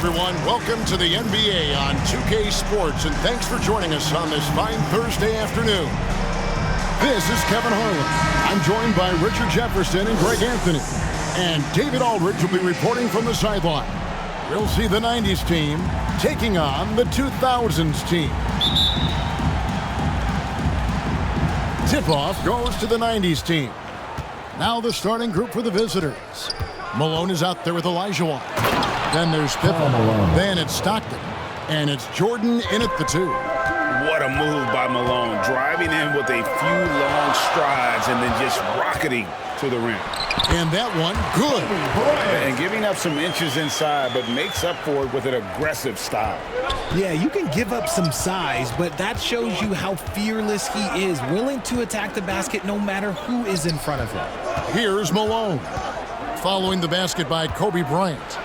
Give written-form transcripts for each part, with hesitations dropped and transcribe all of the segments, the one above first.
everyone. Welcome to the NBA on 2K Sports, and thanks for joining us on this fine Thursday afternoon. This is Kevin Harlan. I'm joined by Richard Jefferson and Greg Anthony. And David Aldridge will be reporting from the sideline. We'll see the 90s team taking on the 2000s team. Tip-off goes to the 90s team. Now the starting group for the visitors. Malone is out there with Olajuwon. Then there's Pippen. Then it's Stockton. And it's Jordan in at the 2. What a move by Malone, driving in with a few long strides and then just rocketing to the rim. And that one, good. And giving up some inches inside, but makes up for it with an aggressive style. Yeah, you can give up some size, but that shows you how fearless he is, willing to attack the basket no matter who is in front of him. Here's Malone. Following the basket by Kobe Bryant.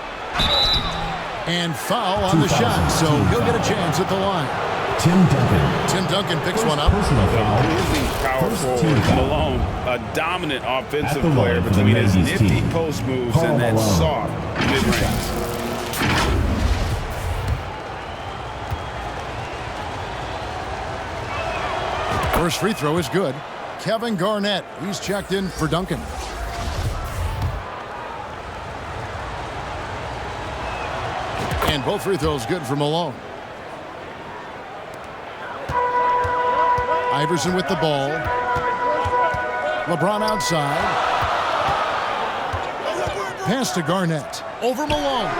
And foul on the shot, so he'll get a chance at the line. Tim Duncan picks one up. Really powerful. Malone, a dominant offensive player between his nifty post moves and that soft mid-range. First free throw is good. Kevin Garnett, he's checked in for Duncan. And both free throws good for Malone. Iverson with the ball. LeBron outside. Pass to Garnett. Over Malone.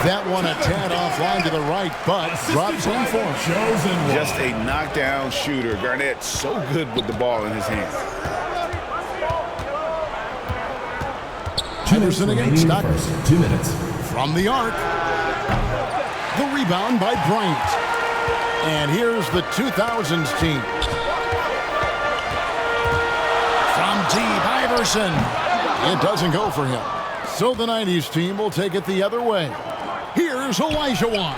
That one a tad offline to the right, but drops in for him. Just a knockdown shooter. Garnett so good with the ball in his hands. Iverson against Stockton. 2 minutes. From the arc. The rebound by Bryant. And here's the 2000s team. From deep, Iverson. It doesn't go for him. So the 90s team will take it the other way. Here's Olajuwon.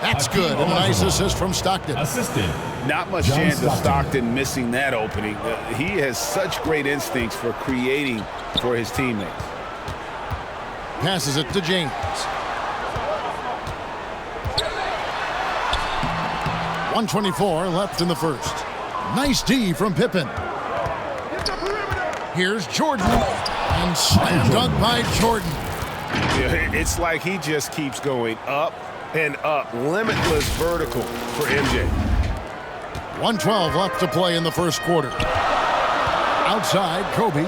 That's good. And a nice assist from Stockton. Assisted. Not much chance of Stockton missing that opening. He has such great instincts for creating for his teammates. Passes it to James. 1:24 left in the first. Nice D from Pippen. Here's Jordan. And slam dunk by Jordan. It's like he just keeps going up and up. Limitless vertical for MJ. 1:12 left to play in the first quarter. Outside, Kobe.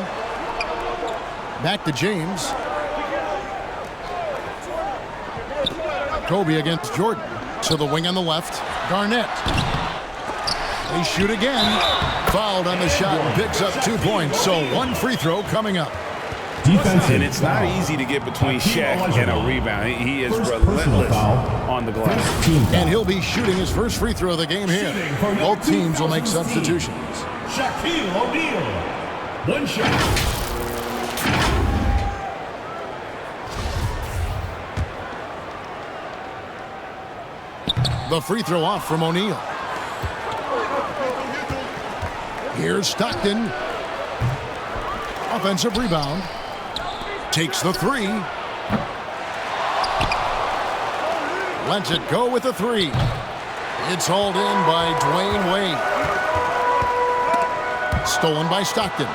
Back to James. Kobe against Jordan. To the wing on the left. Garnett. They shoot again. Fouled on the shot and picks up 2 points. So one free throw coming up. And it's not easy to get between Shaq and a rebound. He is relentless on the glass. And he'll be shooting his first free throw of the game here. Both teams will make substitutions. Shaquille O'Neal. One shot. The free throw off from O'Neal. Here's Stockton. Offensive rebound. Takes the 3. Lets it go with the 3. It's hauled in by Dwayne Wade. Stolen by Stockton.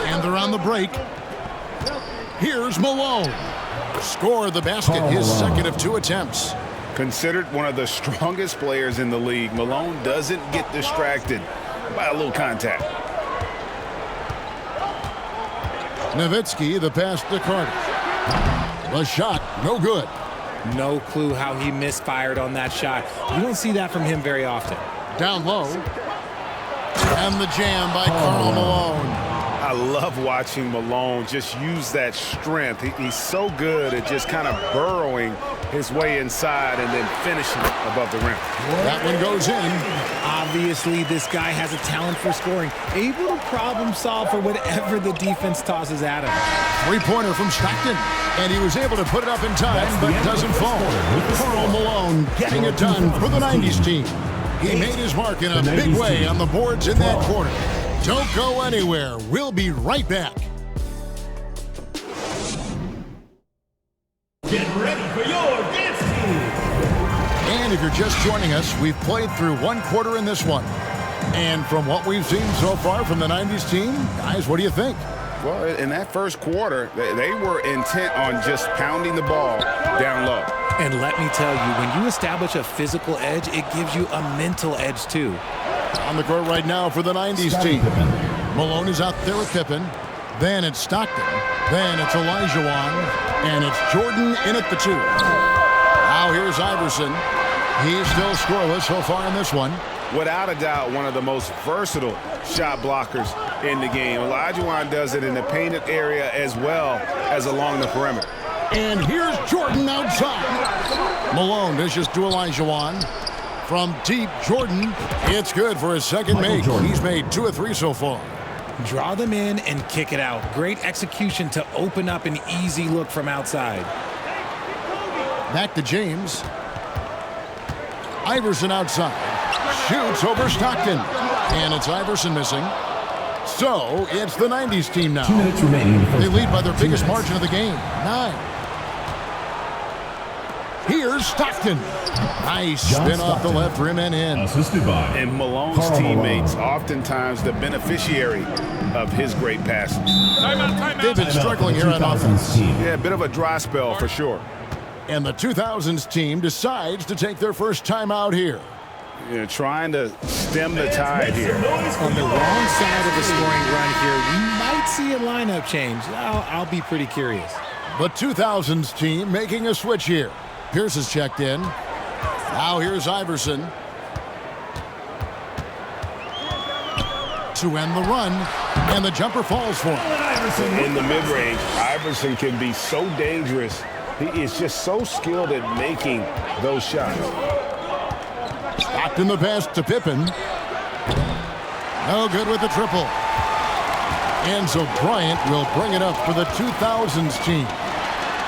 And they're on the break. Here's Malone. Scored the basket, his second of 2 attempts. Considered one of the strongest players in the league, Malone doesn't get distracted by a little contact. Nowitzki, the pass to Carter. The shot, no good. No clue how he misfired on that shot. You don't see that from him very often. Down low. And the jam by Karl Malone. I love watching Malone just use that strength. He's so good at just kind of burrowing his way inside and then finishing above the rim. That one goes in. Obviously, this guy has a talent for scoring, able to problem solve for whatever the defense tosses at him. Three-pointer from Stockton, and he was able to put it up in time, but doesn't fall. Karl Malone getting it done for the 90s team. He made his mark in a big way on the boards in that quarter. Don't go anywhere. We'll be right back. Get ready for your dance And if you're just joining us, we've played through one quarter in this one. And from what we've seen so far from the 90s team, guys, what do you think? Well, in that first quarter, they were intent on just pounding the ball down low. And let me tell you, when you establish a physical edge, it gives you a mental edge too. On the court right now for the 90s team. Malone is out there with Pippen. Then it's Stockton. Then it's Olajuwon. And it's Jordan in at the 2. Now here's Iverson. He's still scoreless so far in this one. Without a doubt, one of the most versatile shot blockers in the game. Olajuwon does it in the painted area as well as along the perimeter. And here's Jordan outside. Malone dishes to Olajuwon. From deep, Jordan. It's good for his second make. He's made 2 of 3 so far. Draw them in and kick it out. Great execution to open up an easy look from outside. Back to James. Iverson outside. Shoots over Stockton. And it's Iverson missing. So it's the 90s team now. 2 minutes remaining. They lead by their biggest margin of the game, 9. Here's Stockton. Nice spin off the left rim and in. Assisted by. And Malone's teammates, oftentimes the beneficiary of his great passes. They've been struggling here on offense. Yeah, a bit of a dry spell for sure. And the 2000s team decides to take their first time out here. You know, trying to stem the tide here. On the wrong side of the scoring run here, we might see a lineup change. I'll be pretty curious. The 2000s team making a switch here. Pierce is checked in. Now here's Iverson. To end the run. And the jumper falls for him. In the mid-range, Iverson can be so dangerous. He is just so skilled at making those shots. Stockton the pass to Pippen. No good with the triple. And so Bryant will bring it up for the 2000s team.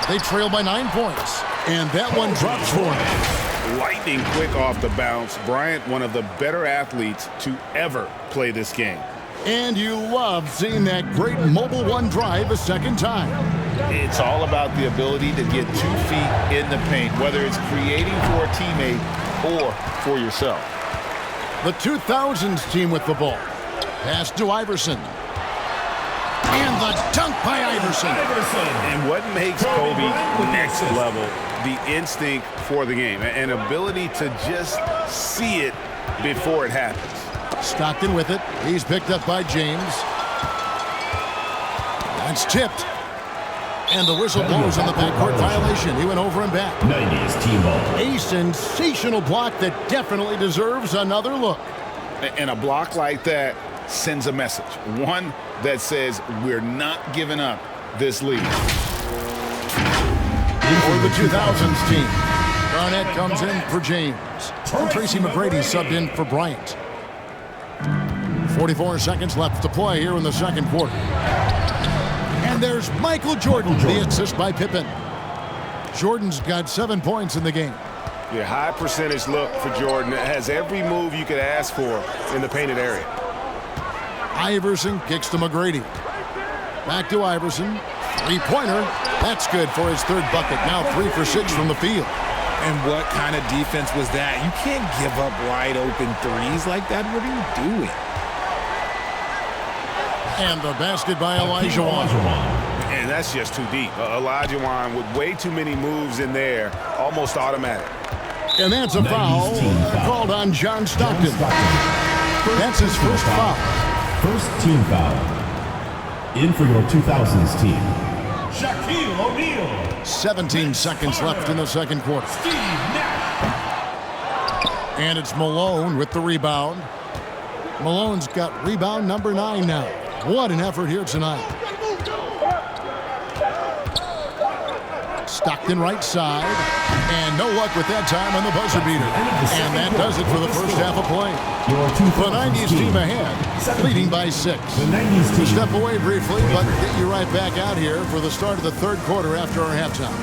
They trail by 9 points. And that one drops for him. Lightning quick off the bounce. Bryant, one of the better athletes to ever play this game. And you love seeing that great mobile one drive a second time. It's all about the ability to get 2 feet in the paint, whether it's creating for a teammate or for yourself. The 2000s team with the ball. Pass to Iverson. And the dunk by Iverson. And what makes Kobe next level? The instinct for the game. An ability to just see it before it happens. Stockton with it. He's picked up by James. That's tipped. And the whistle blows on the backcourt violation. He went over and back. 90s team ball. A sensational block that definitely deserves another look. And a block like that sends a message. One that says we're not giving up this lead. For the 2000s team, Garnett comes in for James. And Tracy McGrady subbed in for Bryant. 44 seconds left to play here in the second quarter. And there's Michael Jordan, the assist by Pippen. Jordan's got 7 points in the game. Yeah, high percentage look for Jordan. It has every move you could ask for in the painted area. Iverson kicks to McGrady. Back to Iverson. Three-pointer. That's good for his 3rd bucket. Now 3 for 6 from the field. And what kind of defense was that? You can't give up wide open threes like that. What are you doing? And the basket by Olajuwon. And that's just too deep. Olajuwon with way too many moves in there, almost automatic. And that's a foul called on John Stockton. That's his first foul. First team foul. In for your 2000s team. Shaquille O'Neal. 17 seconds left in the second quarter. Steve Nash. And it's Malone with the rebound. Malone's got rebound number 9 now. What an effort here tonight. Stockton right side. And no luck with that time on the buzzer beater. And that does it for the first half of play. The 90s team ahead, leading by 6. The 90s We'll team. step away briefly, but get you right back out here for the start of the third quarter after our halftime.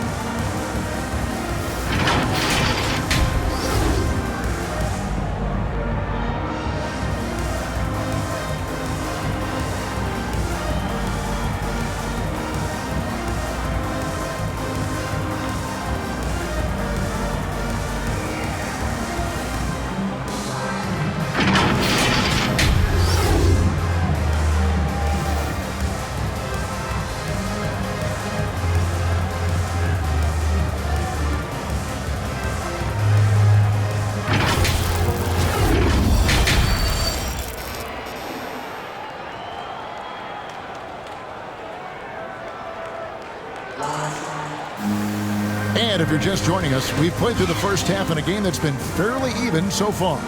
And if you're just joining us, we've played through the first half in a game that's been fairly even so far.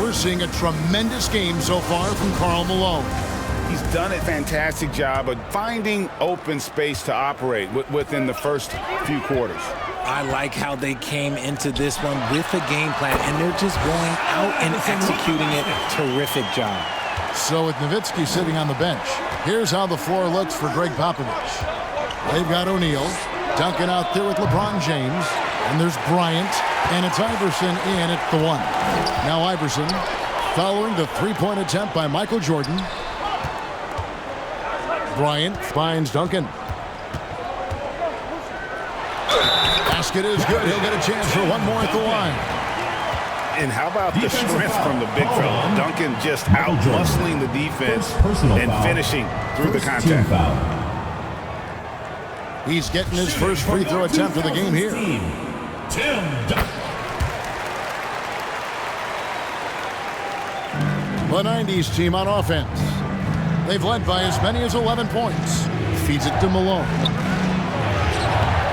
We're seeing a tremendous game so far from Karl Malone. He's done a fantastic job of finding open space to operate within the first few quarters. I like how they came into this one with a game plan, and they're just going out and executing it. Terrific job. So with Nowitzki sitting on the bench, here's how the floor looks for Greg Popovich. They've got O'Neal, Duncan out there with LeBron James, and there's Bryant, and it's Iverson in at the 1. Now Iverson following the three-point attempt by Michael Jordan. Bryant finds Duncan. Basket is good. He'll get a chance for one more at the line. And how about the strength from the big fella? Duncan just out-muscling the defense and finishing through the contact. He's getting his first free throw attempt of the game here. The 90s team on offense. They've led by as many as 11 points. Feeds it to Malone.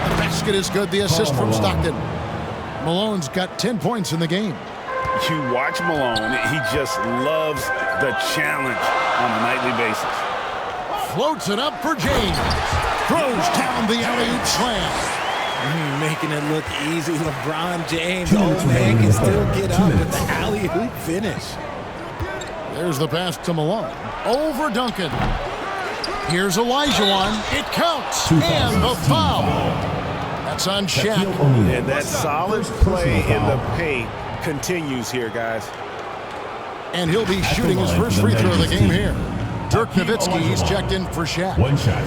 The basket is good. The assist from Stockton. Malone's got 10 points in the game. You watch Malone, he just loves the challenge on a nightly basis. Floats it up for James. Throws down the alley-oop slam. Making it look easy. LeBron James, old man, can still get up with the alley-oop finish. There's the pass to Malone. Over Duncan. Here's Olajuwon. It counts. And the foul. That's on Shaq. And that solid play in the paint continues here, guys. And he'll be shooting his first free throw of the game here. Dirk Nowitzki, he's checked in for Shaq. One shot.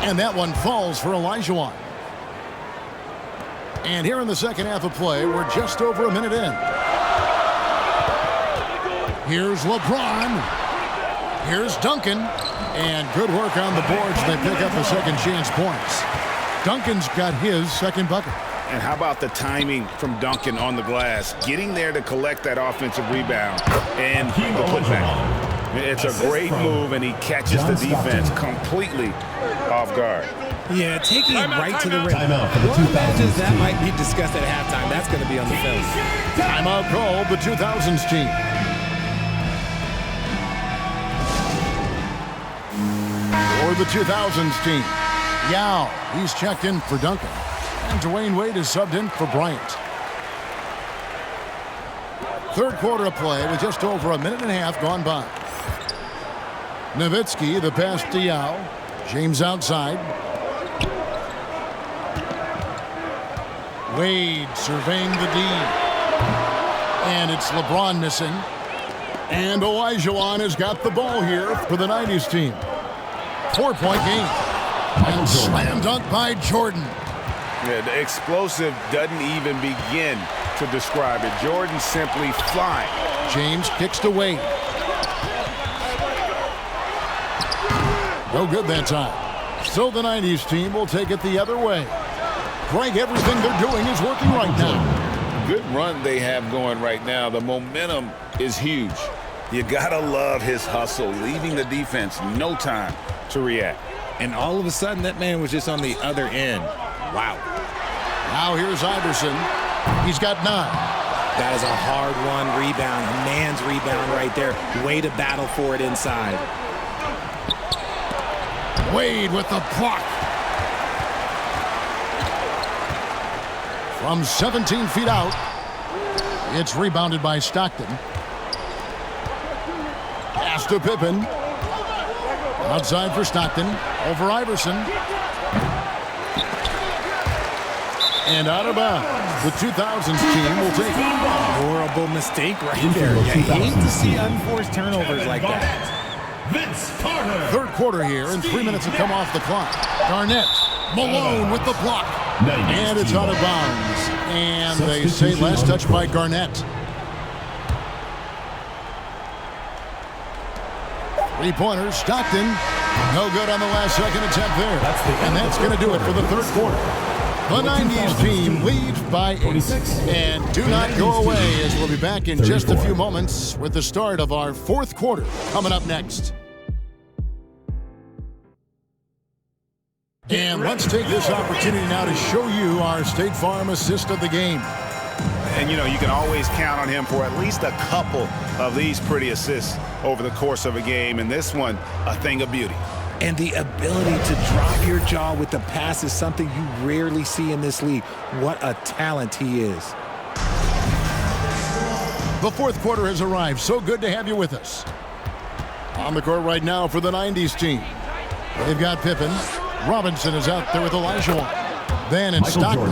And that one falls for Olajuwon. And here in the second half of play, we're just over a minute in. Here's LeBron. Here's Duncan. And good work on the boards. They pick up the second chance points. Duncan's got his second bucket. And how about the timing from Duncan on the glass? Getting there to collect that offensive rebound and the putback. It's a great move, and he catches the defense completely off guard. Yeah, taking it right to the rim. Timeout for the 2000s that might be discussed at halftime. That's going to be on the film. Timeout called the 2000s team. For the 2000s team, Yao, he's checked in for Duncan. And Dwayne Wade is subbed in for Bryant. Third quarter of play with just over a minute and a half gone by. Nowitzki, the pass to Yao. James outside. Wade surveying the D. And it's LeBron missing. And Olajuwon has got the ball here for the 90s team. 4-point game. And slam dunk by Jordan. Yeah, the explosive doesn't even begin to describe it. Jordan simply flying. James kicks to Wade. No good that time. So the 90s team will take it the other way. Greg, everything they're doing is working right now. Good run they have going right now. The momentum is huge. You gotta love his hustle, leaving the defense no time to react. And all of a sudden, that man was just on the other end. Wow. Now here's Iverson. He's got 9. That is a hard-won rebound, a man's rebound right there. Way to battle for it inside. Wade with the block. From 17 feet out, it's rebounded by Stockton. Pass to Pippen. Outside for Stockton. Over Iverson. And out of bounds. The 2000s team will take it. Horrible mistake right there. You hate to see unforced turnovers like that. Third quarter here, and 3 minutes have come off the clock. Garnett. Malone with the block. And it's out of bounds. And they say last touch by Garnett. Three-pointer, Stockton. No good on the last second attempt there. And that's going to do it for the third quarter. The 90s team leads by 8. And do not go away, as we'll be back in just a few moments with the start of our fourth quarter coming up next. And let's take this opportunity now to show you our State Farm assist of the game. And, you know, you can always count on him for at least a couple of these pretty assists over the course of a game. And this one, a thing of beauty. And the ability to drop your jaw with the pass is something you rarely see in this league. What a talent he is. The fourth quarter has arrived. So good to have you with us. On the court right now for the 90s team. They've got Pippen. Robinson is out there with Elijah. Then it's Stockton.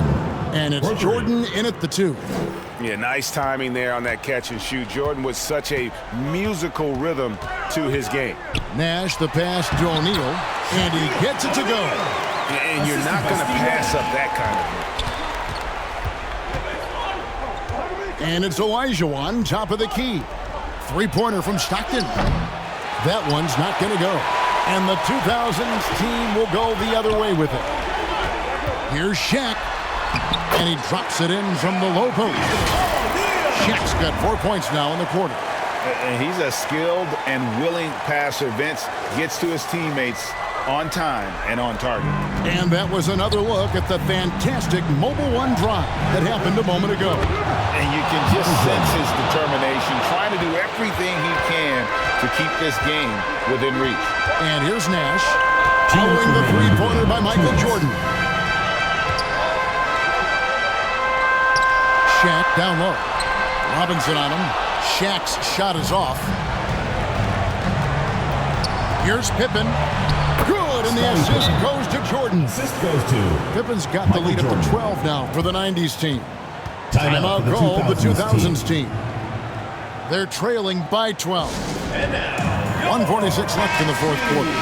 And it's Jordan in at the 2. Yeah, nice timing there on that catch and shoot. Jordan with such a musical rhythm to his game. Nash, the pass to O'Neal, and he gets it to go. And you're not going to pass up that kind of thing. And it's Elijah on top of the key. Three-pointer from Stockton. That one's not going to go. And the 2000s team will go the other way with it. Here's Shaq. And he drops it in from the low post. Shaq's got 4 points now in the quarter. And he's a skilled and willing passer. Vince gets to his teammates on time and on target. And that was another look at the fantastic Mobile One drive that happened a moment ago. And you can just sense his determination, trying to do everything he can to keep this game within reach. And here's Nash, following the three-pointer by Michael Jordan. Shaq down low. Robinson on him. Shaq's shot is off. Here's Pippen. Good, and the assist goes to Jordan. Assist goes to Pippen's got the lead up to 12 now for the 90s team. Timeout called the 2000s team. They're trailing by 12. 1:46 left in the fourth quarter.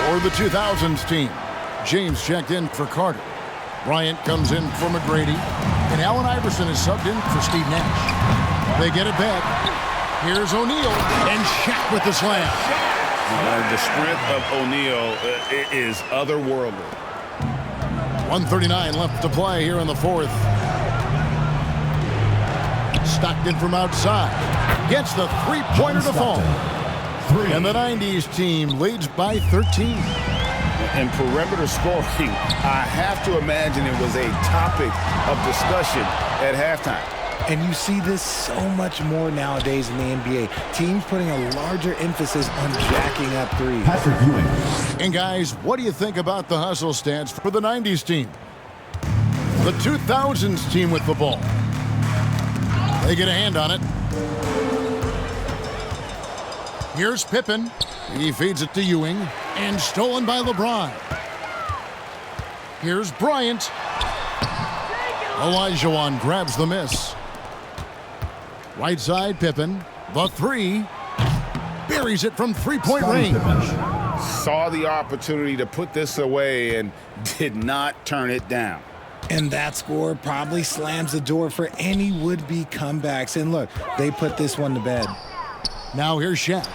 For the 2000s team, James checked in for Carter. Bryant comes in for McGrady. And Allen Iverson is subbed in for Steve Nash. They get it back. Here's O'Neal, and Shaq with the slam. The strength of O'Neal is otherworldly. 1:39 left to play here in the fourth. Stockton from outside. Gets the three-pointer to fall. And the 90s team leads by 13. And perimeter scoring, I have to imagine it was a topic of discussion at halftime. And you see this so much more nowadays in the NBA. Teams putting a larger emphasis on jacking up threes. Patrick Ewing. And guys, what do you think about the hustle stats for the 90s team? The 2000s team with the ball. They get a hand on it. Here's Pippen. He feeds it to Ewing. And stolen by LeBron. Here's Bryant. Elijah grabs the miss. Right side, Pippen. The three. Buries it from three-point range. Saw the opportunity to put this away and did not turn it down. And that score probably slams the door for any would-be comebacks. And look, they put this one to bed. Now here's Shaq.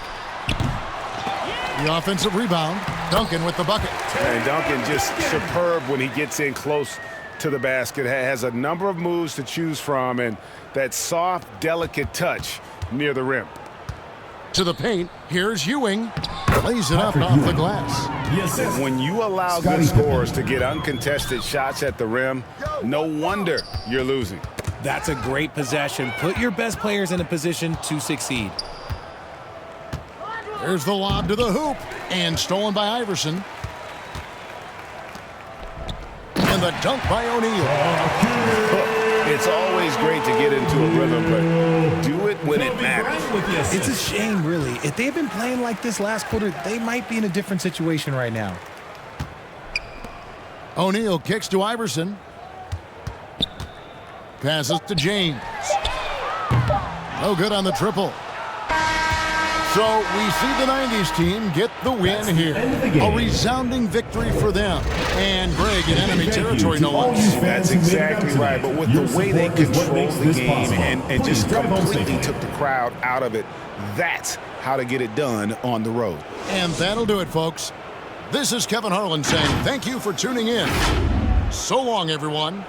The offensive rebound. Duncan with the bucket. And Duncan just superb when he gets in close to the basket. Has a number of moves to choose from, and that soft, delicate touch near the rim. To the paint. Here's Ewing. Lays it up off the glass. When you allow good scorers to get uncontested shots at the rim, no wonder you're losing. That's a great possession. Put your best players in a position to succeed. There's the lob to the hoop. And stolen by Iverson. And the dunk by O'Neal. It's always great to get into a rhythm, but do it when it matters. It's a shame, really. If they had been playing like this last quarter, they might be in a different situation right now. O'Neal kicks to Iverson. Passes to James. No good on the triple. So we see the 90s team get the win here. A resounding victory for them. And Greg in enemy territory, no less. That's exactly right. But with the way they controlled the game and just completely took the crowd out of it, that's how to get it done on the road. And that'll do it, folks. This is Kevin Harlan saying thank you for tuning in. So long, everyone.